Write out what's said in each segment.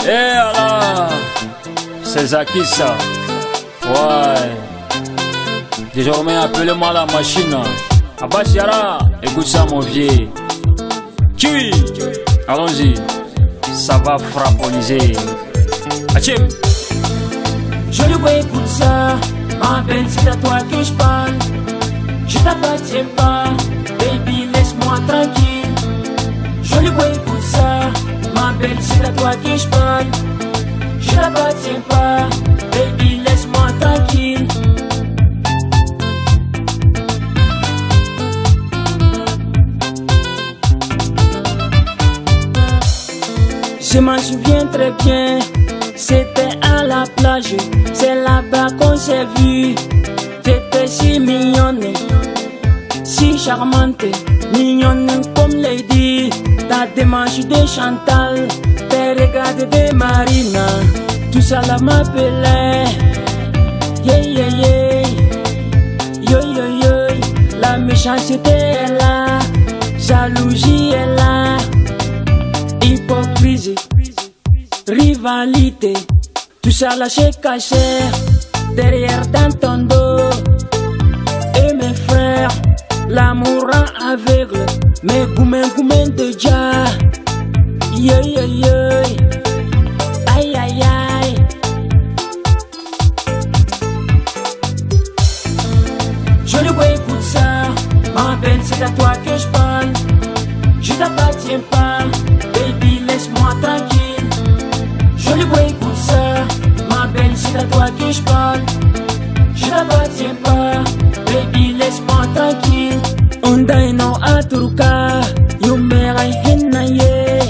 Et alors, c'est Zaki ça. Ouais. Désormais, appelez-moi la machine. Abashiara, écoute ça mon vieux. Kiwi, allons-y. Ça va frapponiser. Hachim. Joli ouais, écoute ça. Ma belle, c'est à toi que je parle. Je t'appartiens pas. Baby, laisse-moi tranquille. Joli ouais, écoute ça. Ma belle, c'est à toi que je parle. Je t'appartiens pas. Baby, laisse-moi tranquille. Je m'en souviens très bien, c'était à la plage, c'est là-bas qu'on s'est vu. T'étais si mignonne, si charmante, mignonne comme Lady. Ta démarche de Chantal, tes regards de Marina, tout ça là m'appelait. Yeah yeah yeah, yo yo yo, la méchanceté est là, jalousie est là. Hypocrisie, rivalité, tout ça lâché caché derrière dans ton dos. Et mes frères, l'amour rend aveugle, mais goumen de ja. Yo yo yo, aïe aïe aïe. Joli ouais, écoute ça, ma belle, c'est à toi que je parle. Je t'appartiens pas. Baby, laisse-moi tranquille. Joli ouais, écoute ça. Ma belle, c'est à toi que je parle. Je t'appartiens pas. Baby, laisse-moi tranquille. Ondai no aturuka, yumerai hinnaye.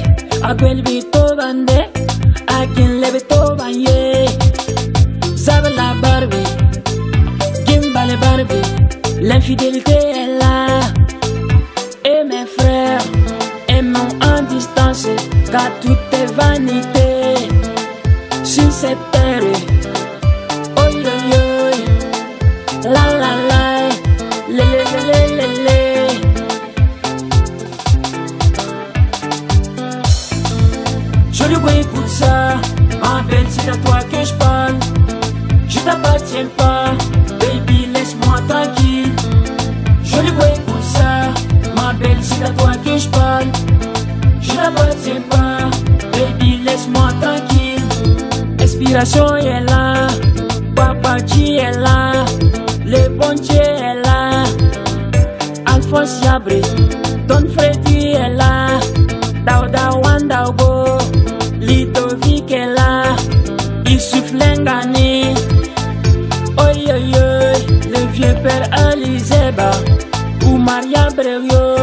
Akwel bito bande, akin lebito banye. Zabla Barbie, gimbale Barbie. L'infidélité est là. Et mes frères aimons en distance, car tout est vanité sur cette terre. Oh yo yo, la la la, le le le le le. Joli ouais, écoute ça, ma belle, c'est à toi que je parle. Je t'appartiens pas, baby, laisse-moi tranquille. Joli ouais, écoute ça, ma belle, c'est à toi que je parle. Je t'appartiens pas, baby, laisse-moi tranquille. Inspiration est là, Papa G est là, le bon Dieu est là. Alphonse Yabré, Don Freddy est là, Dauda Wandago, Ludovic est là, Issouf Lengani. Oi oi oi, le vieux père Alizeba, ou Maria Brevio.